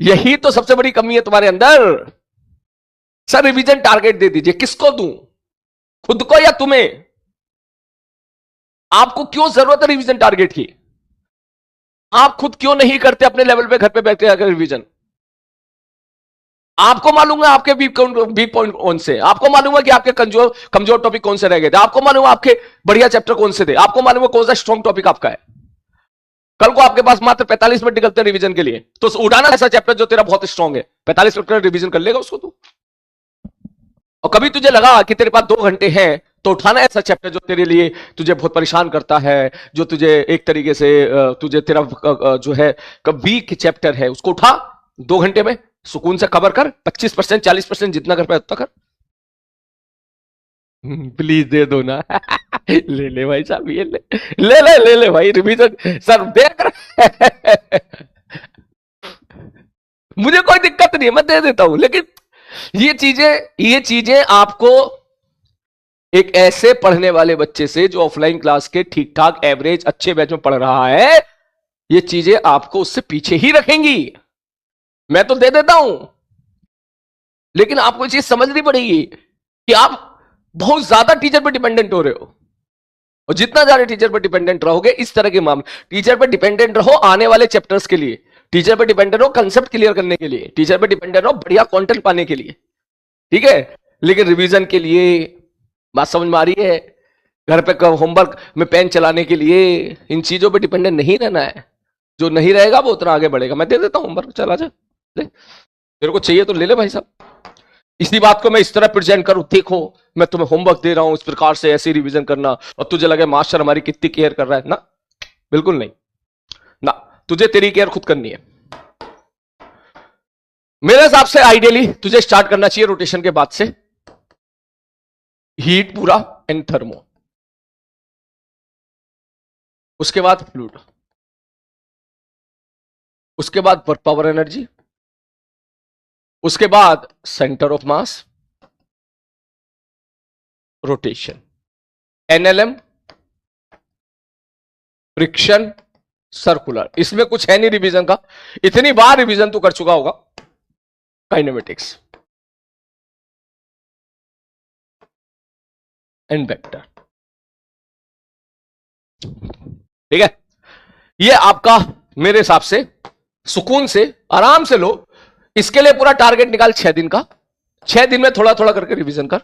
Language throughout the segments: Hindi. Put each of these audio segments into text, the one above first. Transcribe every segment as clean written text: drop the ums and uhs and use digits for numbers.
यही तो सबसे बड़ी कमी है तुम्हारे अंदर। सर रिवीजन टारगेट दे दीजिए, किसको दूं, खुद को या तुम्हें? आपको क्यों जरूरत है रिवीजन टारगेट की? आप खुद क्यों नहीं करते अपने लेवल पे घर पे बैठे आकर रिवीजन? आपको मालूम है आपके वीक पॉइंट कौन से, आपको मालूम है कि आपके कमजोर टॉपिक कौन से रह गए थे, आपको मालूम है आपके बढ़िया चैप्टर कौन से थे, आपको मालूम है कौन सा स्ट्रॉन्ग टॉपिक आपका है। कल को आपके पास मात्र 45 मिनट निकलते हैं रिवीजन के लिए, तो उठाना ऐसा चैप्टर जो तेरा बहुत स्ट्रॉन्ग है, 45 मिनट का रिवीजन कर लेगा उसको तू। और कभी तुझे लगा कि तेरे पास 2 घंटे हैं, तो उठाना ऐसा चैप्टर जो तेरे लिए तुझे बहुत परेशान करता है, जो तुझे एक तरीके से तुझे तेरा जो है वीक चैप्टर है, उसको उठा 2 घंटे में सुकून से कवर कर, 25% 40% जितना कर पाए उतना कर। प्लीज दे दो ना। ले ले भाई साहब, ये ले भाई रिवीजन सर देख रहे। मुझे कोई दिक्कत नहीं है, मैं दे देता हूं, लेकिन ये चीजें आपको एक ऐसे पढ़ने वाले बच्चे से जो ऑफलाइन क्लास के ठीक ठाक एवरेज अच्छे बैच में पढ़ रहा है, ये चीजें आपको उससे पीछे ही रखेंगी। मैं तो दे देता हूं, लेकिन आपको ये चीज समझनी पड़ेगी कि आप बहुत ज्यादा टीचर पर डिपेंडेंट हो रहे हो, और जितना ज्यादा टीचर पर डिपेंडेंट रहोगे इस तरह के मामले, टीचर पर डिपेंडेंट रहो आने वाले चैप्टर्स के लिए, टीचर पर डिपेंडेंट रहो कंसेप्ट क्लियर करने के लिए, टीचर पर डिपेंडेंट रहो बढ़िया कंटेंट पाने के लिए, ठीक है। लेकिन रिवीजन के लिए बात समझ में आ रही है, घर पे होमवर्क में पेन चलाने के लिए इन चीजों पे डिपेंडेंट नहीं रहना है। जो नहीं रहेगा वो उतना आगे बढ़ेगा। मैं दे देता हूं होमवर्क, चला जा, तेरे को चाहिए तो ले ले भाई साहब। इसी बात को मैं इस तरह प्रेजेंट करूं, देखो मैं तुम्हें होमवर्क दे रहा हूं इस प्रकार से, ऐसे रिवीजन करना, और तुझे लगे मास्टर हमारी कितनी केयर कर रहा है ना, बिल्कुल नहीं ना, तुझे तेरी केयर खुद करनी है। मेरे हिसाब से आइडियली तुझे स्टार्ट करना चाहिए रोटेशन के बाद से हीट पूरा एंड थर्मो, उसके बाद फ्लूइड, उसके बाद पावर एनर्जी, उसके बाद centre of mass, rotation, NLM, friction, circular. इसमें कुछ है नहीं रिवीजन का, इतनी बार रिवीजन तो कर चुका होगा। काइनेमेटिक्स एंड वेक्टर, ठीक है। ये आपका मेरे हिसाब से सुकून से आराम से लो। इसके लिए पूरा टारगेट निकाल 6 दिन का, 6 दिन में थोड़ा थोड़ा करके रिवीजन कर।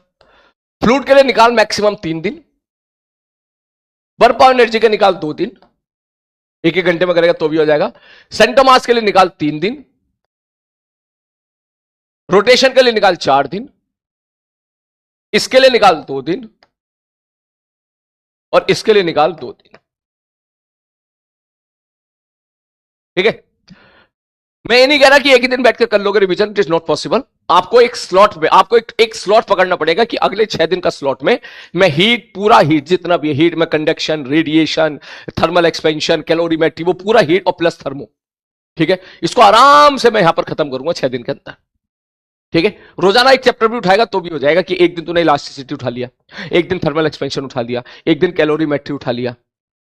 फ्लूइड के लिए निकाल मैक्सिमम 3 दिन, वर्क पावर एनर्जी के निकाल 2 दिन, 1-1 घंटे में करेगा तो भी हो जाएगा। सेंटर मास के लिए निकाल 3 दिन, रोटेशन के लिए निकाल 4 दिन, इसके लिए निकाल 2 दिन, और इसके लिए निकाल 2 दिन, ठीक है। मैं ये नहीं कह रहा कि एक ही दिन बैठ के कर लोगे revision, it is not possible. आपको एक स्लॉट में, आपको एक स्लॉट पकड़ना पड़ेगा कि अगले 6 दिन का स्लॉट में मैं हीट, पूरा हीट जितना भी हीट में, conduction, radiation, thermal expansion, calorimetry, वो पूरा हीट और प्लस थर्मो, ठीक है। इसको आराम से मैं यहां पर खत्म करूंगा 6 दिन के अंदर, ठीक है। रोजाना एक चैप्टर भी उठाएगा तो भी हो जाएगा कि एक दिन तूने इलास्टिसिटी उठा लिया, एक दिन थर्मल एक्सपेंशन उठा लिया, एक दिन कैलोरीमेट्री उठा लिया,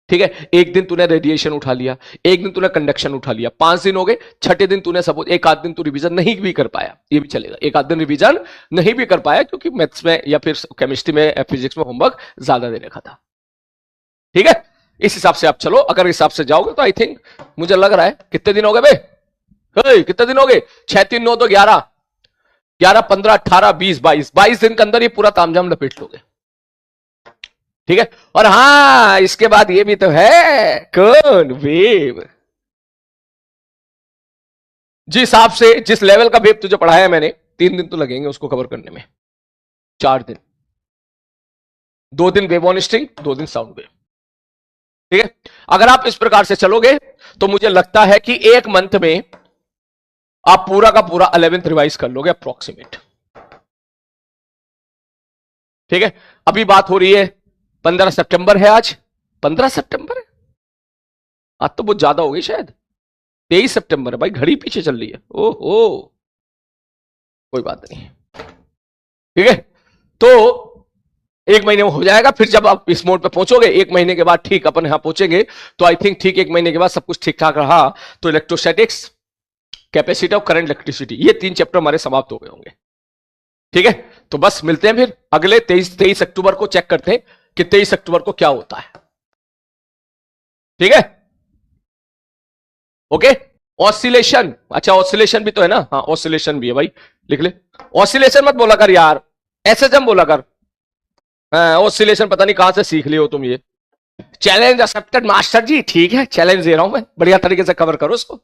ठीक है, एक दिन तूने रेडिएशन उठा लिया, एक दिन तूने कंडक्शन उठा लिया, 5 दिन हो गए। छठे दिन तूने सपोज एक आध दिन तू रिवीजन नहीं भी कर पाया, ये भी चलेगा, एक आध दिन रिवीजन नहीं भी कर पाया क्योंकि मैथ्स में या फिर केमिस्ट्री में, फिजिक्स में होमवर्क ज्यादा दे रखा था, ठीक है। इस हिसाब से आप चलो, अगर इस हिसाब से जाओगे तो आई थिंक, मुझे लग रहा है, कितने दिन हो गए भाई, कितने दिन हो गए, 6 3 9 तो 11, 11 15 18 20 22 दिन के अंदर ये पूरा तामझाम लपेट लोगे, ठीक है। और हां, इसके बाद ये भी तो है, कौन वेव, जिस हिसाब से, जिस लेवल का वेव तुझे पढ़ाया मैंने, 3 दिन तो लगेंगे उसको कवर करने में, 4 दिन, 2 दिन वेव ऑन स्ट्रिंग, 2 दिन साउंड वेव, ठीक है। अगर आप इस प्रकार से चलोगे तो मुझे लगता है कि 1 मंथ में आप पूरा का पूरा 11th रिवाइज कर लोगे अप्रोक्सीमेट, ठीक है। अभी बात हो रही है 15 सितंबर है आज, 15 सितंबर है आज, तो बहुत ज्यादा हो गई शायद, 23 सितंबर है भाई, घड़ी पीछे चल रही है, ओहो कोई बात नहीं, ठीक है। तो 1 महीने में हो जाएगा, फिर जब आप इस मोड पे पहुंचोगे 1 महीने के बाद, ठीक अपन यहां पहुंचेंगे तो आई थिंक ठीक 1 महीने के बाद सब कुछ ठीक ठाक रहा तो electrostatics, capacity of current electricity, ये 3 चैप्टर हमारे समाप्त हो गए होंगे। ठीक है, तो बस मिलते हैं फिर अगले 23 अक्टूबर को। चेक करते हैं कि 23 अक्टूबर को क्या होता है। ठीक है, ओके। ऑसिलेशन, अच्छा ऑसिलेशन भी तो है ना, हाँ ऑसिलेशन भी है भाई, लिख ले। ऑसिलेशन मत बोला कर यार, एसएचएम बोला कर। हाँ ऑसिलेशन पता नहीं कहां से सीख लियो तुम ये। चैलेंज एक्सेप्टेड मास्टर जी, ठीक है चैलेंज दे रहा हूं मैं, बढ़िया तरीके से कवर करो उसको।